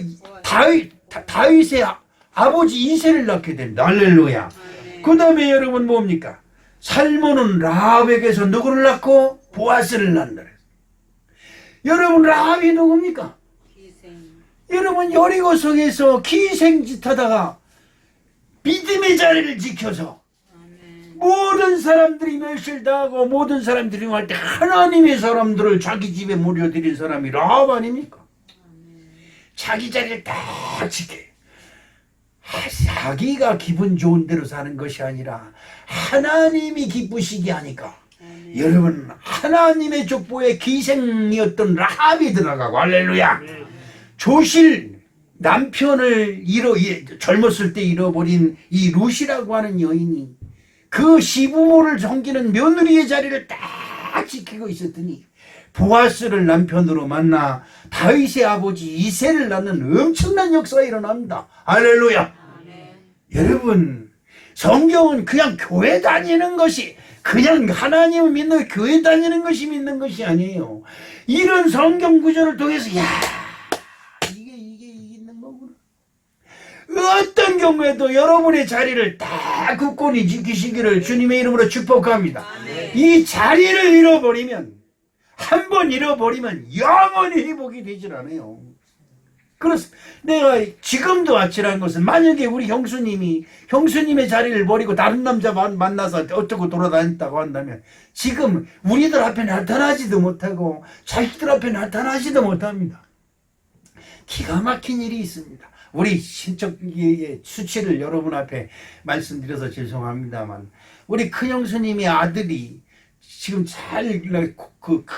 [SPEAKER 1] 다윗의 아버지 이세를 낳게 됩니다. 할렐루야. 그 다음에 여러분 뭡니까? 살몬은 라합에게서 누구를 낳고 보아스를 낳는다. 여러분 라합이 누굽니까? 여러분 여리고성에서 기생짓 하다가 믿음의 자리를 지켜서 모든 사람들이 멸실당하고 모든 사람들이 할 때 하나님의 사람들을 자기 집에 모여들인 사람이 라합 아닙니까? 자기 자리를 딱 지켜요. 자기가 기분 좋은 대로 사는 것이 아니라 하나님이 기쁘시게 하니까 여러분 하나님의 족보에 기생이었던 라합이 들어가고 할렐루야. 조실 남편을 젊었을 때 잃어버린 이 룻이라고 하는 여인이 그 시부모를 섬기는 며느리의 자리를 딱 지키고 있었더니 보아스를 남편으로 만나 다윗의 아버지 이세를 낳는 엄청난 역사가 일어납니다. 할렐루야. 여러분 성경은 그냥 교회 다니는 것이 그냥 하나님을 믿는 교회 다니는 것이 믿는 것이 아니에요. 이런 성경 구절을 통해서 이게 있는 거구나. 어떤 경우에도 여러분의 자리를 다 굳건히 지키시기를 주님의 이름으로 축복합니다. 이 자리를 잃어버리면 한번 잃어버리면 영원히 회복이 되질 않아요. 그렇습니다. 내가 지금도 아찔한 것은 만약에 우리 형수님의 자리를 버리고 다른 남자 만나서 어쩌고 돌아다녔다고 한다면 지금 우리들 앞에 나타나지도 못하고 자식들 앞에 나타나지도 못합니다. 기가 막힌 일이 있습니다. 우리 신적의 수치를 여러분 앞에 말씀드려서 죄송합니다만 우리 큰형수님의 아들이 지금 잘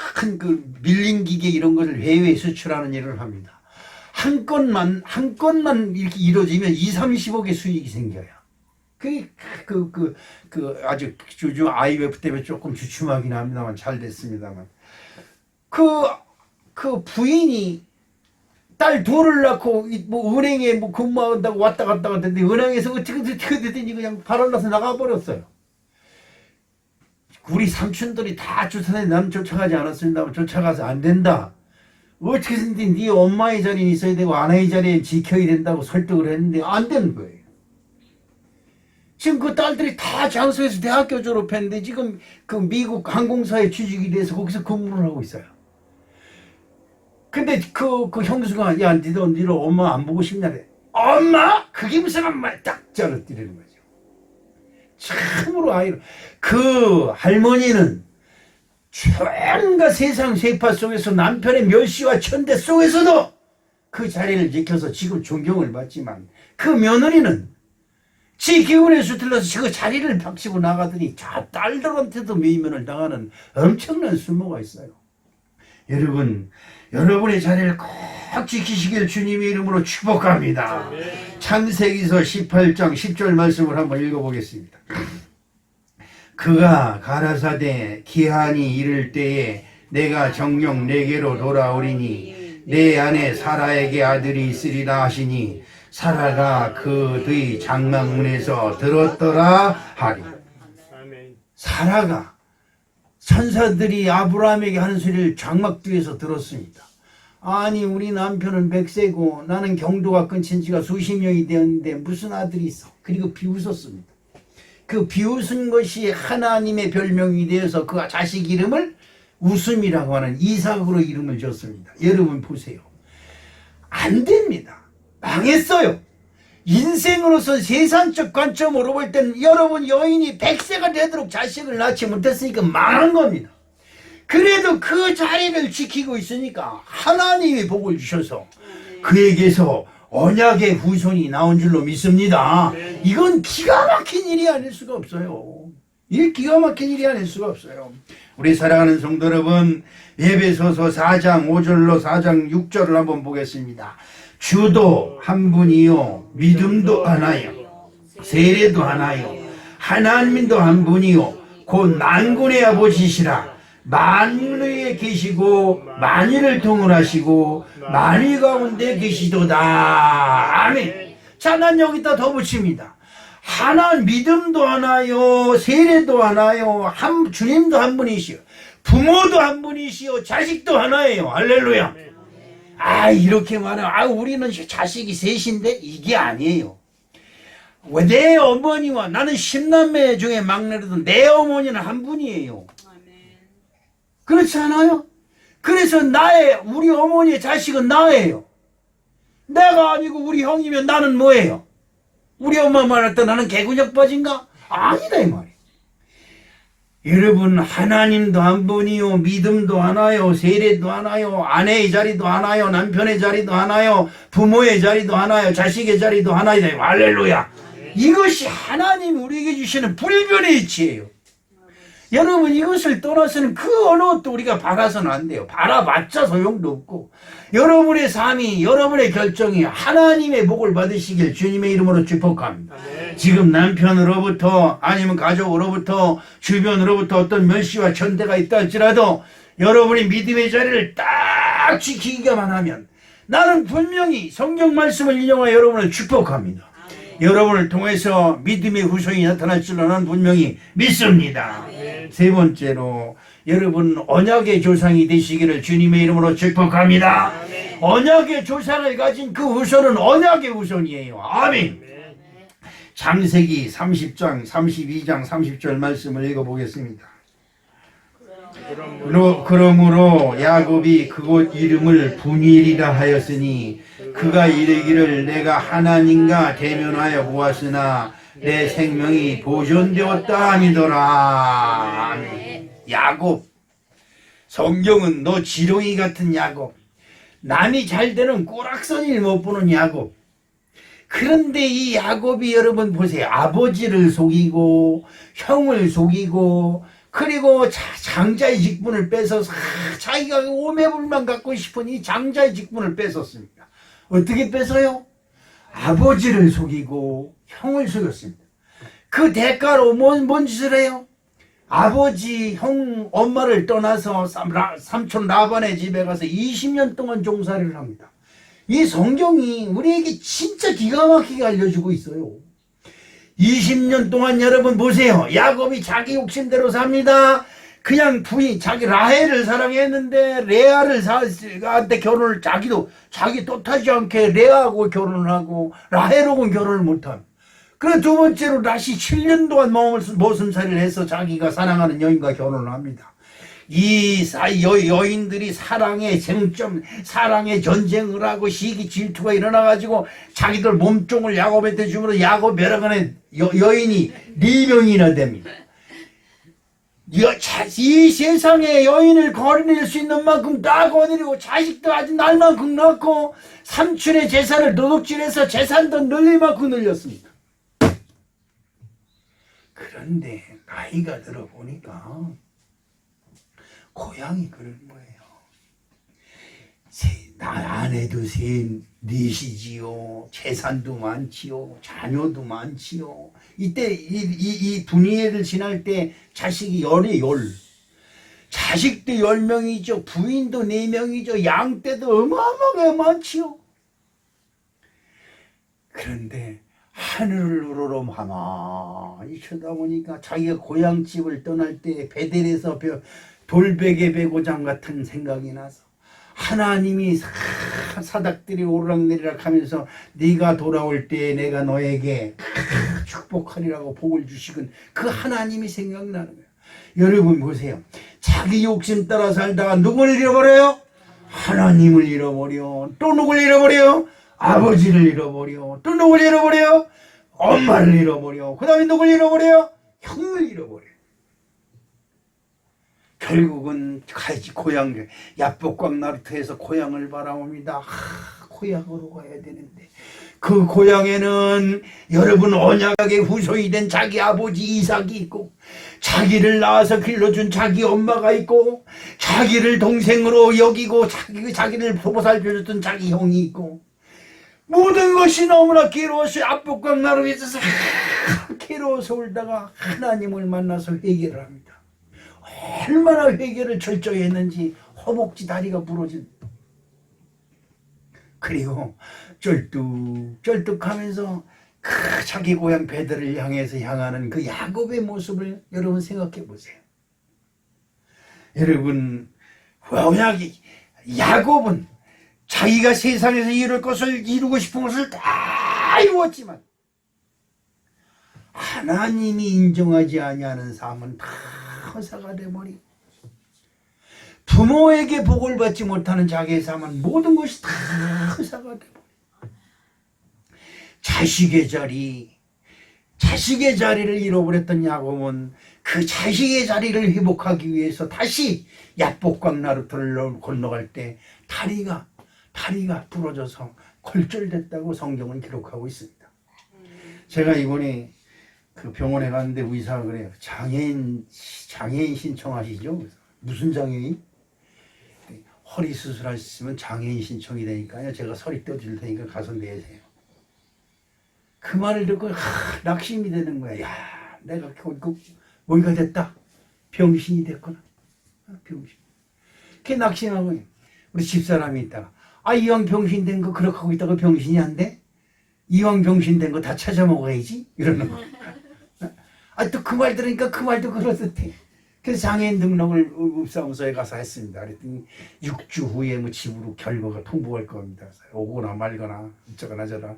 [SPEAKER 1] 큰 밀린 기계 이런 것을 해외에 수출하는 일을 합니다. 한 건만 이렇게 이루어지면 2-30억의 수익이 생겨요. 그게 아주 요즘 IMF 때문에 조금 주춤하긴 합니다만 잘 됐습니다만 그 부인이 딸 둘을 낳고 은행에 근무한다고 왔다 갔다 갔는데 은행에서 어떻게 됐더니 그냥 발을나서 나가버렸어요. 우리 삼촌들이 다 쫓아다니 나는 쫓아가지 않았습니다만 쫓아가서 안 된다. 어떻게든지 네 엄마의 자리는 있어야 되고 아내의 자리는 지켜야 된다고 설득을 했는데 안 되는 거예요. 지금 그 딸들이 다 장소에서 대학교 졸업했는데 지금 그 미국 항공사에 취직이 돼서 거기서 근무를 하고 있어요. 근데 그 형수가 야 니도 엄마 안 보고 싶냐 그래. 엄마? 그게 무슨 엄마? 딱 잘라뜨리는 거죠. 참으로 그 할머니는全가 세상 세파 속에서 남편의 멸시와 천대 속에서도 그 자리를 지켜서 지금 존경을 받지만 그 며느리는 지 기운에 수틀러서 그 자리를 박치고 나가더니 자 딸들한테도 메이면을 당하는 엄청난 술모가 있어요. 여러분, 여러분의 자리를 꼭 지키시길 주님의 이름으로 축복합니다. 창세기서 18장 10절 말씀을 한번 읽어보겠습니다. 그가 가라사대 기한이 이를 때에 내가 정녕 내게로 돌아오리니 내 안에 사라에게 아들이 있으리라 하시니 사라가 그의 장막문에서 들었더라 하리. 사라가 천사들이 아브라함에게 하는 소리를 장막 뒤에서 들었습니다. 아니 우리 남편은 100세고 나는 경도가 끊친 지가 수십 년이 되었는데 무슨 아들이 있어. 그리고 비웃었습니다. 그 비웃은 것이 하나님의 별명이 되어서 그 자식 이름을 웃음이라고 하는 이삭으로 이름을 지었습니다. 여러분 보세요. 안 됩니다. 망했어요. 인생으로서 세상적 관점으로 볼 때는 여러분 여인이 100세가 되도록 자식을 낳지 못했으니까 망한 겁니다. 그래도 그 자리를 지키고 있으니까 하나님이 복을 주셔서 그에게서 언약의 후손이 나온 줄로 믿습니다. 이건 기가 막힌 일이 아닐 수가 없어요. 이 기가 막힌 일이 아닐 수가 없어요. 우리 사랑하는 성도 여러분, 에베소서 4장 5절로 4장 6절을 한번 보겠습니다. 주도 한 분이요 믿음도 하나요 세례도 하나요 하나님도 한 분이요 곧 만군의 아버지시라. 만유에 계시고 만유를 통솔하시고 만유 가운데 계시도다. 아멘. 자, 난 여기다 더 붙입니다. 하나 믿음도 하나요 세례도 하나요 주님도 한 분이시요 부모도 한 분이시요 자식도 하나예요. 할렐루야. 이렇게 말하면 우리는 자식이 셋인데 이게 아니에요. 왜 내 어머니와 나는 10남매 중에 막내라도 내 어머니는 한 분이에요. 그렇지 않아요? 그래서 우리 어머니의 자식은 나예요. 내가 아니고 우리 형이면 나는 뭐예요? 우리 엄마 말할 때 나는 개구적 빠진가? 아니다 이 말이에요. 여러분 하나님도 한 분이요 믿음도 하나요 세례도 하나요 아내의 자리도 하나요 남편의 자리도 하나요 부모의 자리도 하나요 자식의 자리도 하나이다. 할렐루야. 이것이 하나님 우리에게 주시는 불변의 이치예요. 여러분 이것을 떠나서는 그 어느 것도 우리가 바라서는 안 돼요. 바라봤자 소용도 없고 여러분의 삶이 여러분의 결정이 하나님의 복을 받으시길 주님의 이름으로 축복합니다. 지금 남편으로부터 아니면 가족으로부터 주변으로부터 어떤 멸시와 천대가 있다 할지라도 여러분이 믿음의 자리를 딱 지키기만 하면 나는 분명히 성경 말씀을 인용하여 여러분을 축복합니다. 여러분을 통해서 믿음의 후손이 나타날 줄로 나는 분명히 믿습니다. 세 번째로 여러분 언약의 조상이 되시기를 주님의 이름으로 축복합니다. 언약의 조상을 가진 그 후손은 언약의 후손이에요. 아멘. 창세기 30장 32장 30절 말씀을 읽어보겠습니다. 그러므로 야곱이 그곳 이름을 분일이라 하였으니 그가 이르기를 내가 하나님과 대면하여 보았으나 내 생명이 보존되었다 하니더라. 아멘. 야곱. 성경은 너 지렁이 같은 야곱. 남이 잘 되는 꼬락서니를 못 보는 야곱. 그런데 이 야곱이 여러분 보세요. 아버지를 속이고 형을 속이고 그리고 장자의 직분을 뺏어서 자기가 오매불만 갖고 싶은 이 장자의 직분을 뺏었습니다. 어떻게 뺏어요? 아버지를 속이고 형을 속였습니다. 그 대가로 뭔 짓을 해요? 아버지, 형, 엄마를 떠나서 삼촌 라반의 집에 가서 20년 동안 종살이를 합니다. 이 성경이 우리에게 진짜 기가 막히게 알려주고 있어요. 20년 동안 여러분 보세요. 야곱이 자기 욕심대로 삽니다. 그냥 부인 자기 라헬을 사랑했는데 레아를 한테 결혼을 자기 뜻하지 않게 레아하고 결혼을 하고 라헬하고는 결혼을 못합니다. 그래 두 번째로 라시 7년 동안 모순살이를 해서 자기가 사랑하는 여인과 결혼을 합니다. 이 여인들이 사랑의 쟁점, 사랑의 전쟁을 하고 시기 질투가 일어나가지고 자기들 몸종을 야곱한테 주므로 야곱 멸하간에 여인이 4명이나 됩니다. 이 세상에 여인을 거느릴 수 있는 만큼 다 거느리고 자식도 아주 날 만큼 낳고 삼촌의 재산을 도둑질해서 재산도 늘릴 만큼 늘렸습니다. 그런데 나이가 들어보니까 고향이 그런 거예요. 아내도 넷이지요. 재산도 많지요. 자녀도 많지요. 이때 이 분이해를 지날 때 자식이 열이 열. 자식도 10명이죠. 부인도 4명이죠. 양떼도 어마어마하게 많지요. 그런데 하늘을 우러러 가만히 쳐다보니까 자기가 고향집을 떠날 때 베델에서 돌베개 베고장 같은 생각이 나서 하나님이 사닥들이 오르락내리락 하면서 네가 돌아올 때 내가 너에게 축복하리라고 복을 주시건 그 하나님이 생각나는 거예요. 여러분 보세요. 자기 욕심 따라 살다가 누구를 잃어버려요? 하나님을 잃어버려. 또 누굴 잃어버려요? 아버지를 잃어버려. 또 누굴 잃어버려요? 엄마를 잃어버려. 그 다음에 누굴 잃어버려요? 형을 잃어버려요. 결국은 가야지 고향, 야복강 나루터에서 고향을 바라봅니다. 고향으로 가야 되는데 그 고향에는 여러분 언약의 후손이 된 자기 아버지 이삭이 있고 자기를 낳아서 길러준 자기 엄마가 있고 자기를 동생으로 여기고 자기를 보살펴줬던 자기 형이 있고 모든 것이 너무나 괴로워서 야복강 나루에 있어서 괴로워서 울다가 하나님을 만나서 회개를 합니다. 얼마나 회개를 철저히 했는지 허벅지 다리가 부러진. 그리고 쩔뚝쩔뚝하면서 그 자기 고향 베델을 향해서 향하는 그 야곱의 모습을 여러분 생각해 보세요. 여러분 야곱은 자기가 세상에서 이루고 싶은 것을 다 이루었지만 하나님이 인정하지 아니하는 삶은 다 허사가 돼버리고 부모에게 복을 받지 못하는 자기의 삶은 모든 것이 다 허사가 돼버리고 자식의 자리를 잃어버렸던 야곱은 그 자식의 자리를 회복하기 위해서 다시 야복강 나루터를 건너갈 때 다리가 부러져서 골절됐다고 성경은 기록하고 있습니다. 제가 이번에 그 병원에 갔는데 의사가 그래요. 장애인 신청하시죠? 무슨 장애인? 허리 수술하셨으면 장애인 신청이 되니까요. 제가 서리 떼어줄 테니까 가서 내세요. 그 말을 듣고 낙심이 되는 거야. 야, 내가 뭐가 됐다. 병신이 됐구나. 병신. 그게 낙심하고 우리 집사람이 있다가 이왕 병신 된 거 그렇게 하고 있다가 병신이 안 돼? 이왕 병신 된 거 다 찾아 먹어야지? 이러는 거. 또 그 말 들으니까 그 말도 그렇듯해. 그래서 장애인 등록을 의사무소에 가서 했습니다. 그랬더니 6주 후에 집으로 결과가 통보할 겁니다. 오거나 말거나 어쩌거나 저거나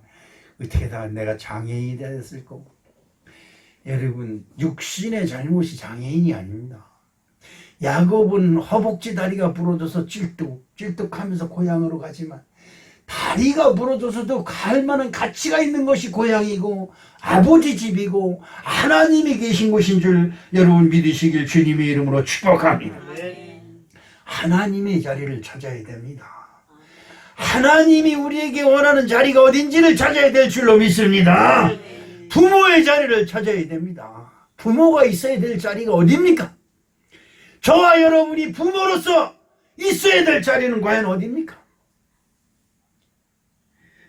[SPEAKER 1] 어떻게 다 내가 장애인이 됐을 거고. 여러분 육신의 잘못이 장애인이 아닙니다. 야곱은 허벅지 다리가 부러져서 찔뚝하면서 고향으로 가지만 다리가 부러져서도 갈 만한 가치가 있는 것이 고향이고 아버지 집이고 하나님이 계신 곳인 줄 여러분 믿으시길 주님의 이름으로 축복합니다. 하나님의 자리를 찾아야 됩니다. 하나님이 우리에게 원하는 자리가 어딘지를 찾아야 될 줄로 믿습니다. 부모의 자리를 찾아야 됩니다. 부모가 있어야 될 자리가 어디입니까? 저와 여러분이 부모로서 있어야 될 자리는 과연 어디입니까?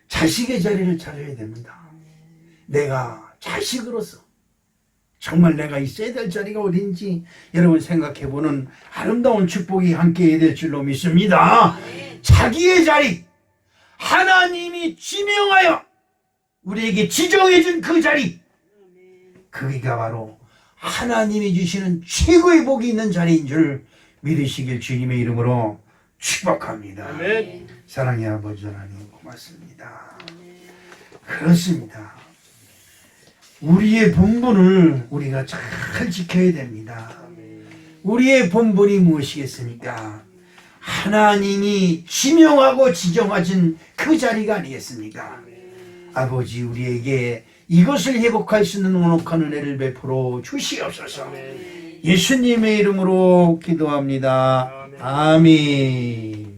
[SPEAKER 1] 자식의 자리를 찾아야 됩니다. 내가 자식으로서 정말 내가 있어야 될 자리가 어딘지 여러분 생각해보는 아름다운 축복이 함께 될 줄로 믿습니다. 자기의 자리, 하나님이 지명하여 우리에게 지정해준 그 자리, 그게 바로 하나님이 주시는 최고의 복이 있는 자리인 줄 믿으시길 주님의 이름으로 축복합니다. 아멘. 사랑의 아버지 하나님 고맙습니다. 그렇습니다. 우리의 본분을 우리가 잘 지켜야 됩니다. 우리의 본분이 무엇이겠습니까? 하나님이 지명하고 지정하신 그 자리가 아니겠습니까? 아버지 우리에게 이것을 회복할 수 있는 온옥한 은혜를 베풀어 주시옵소서. 예수님의 이름으로 기도합니다. 아멘.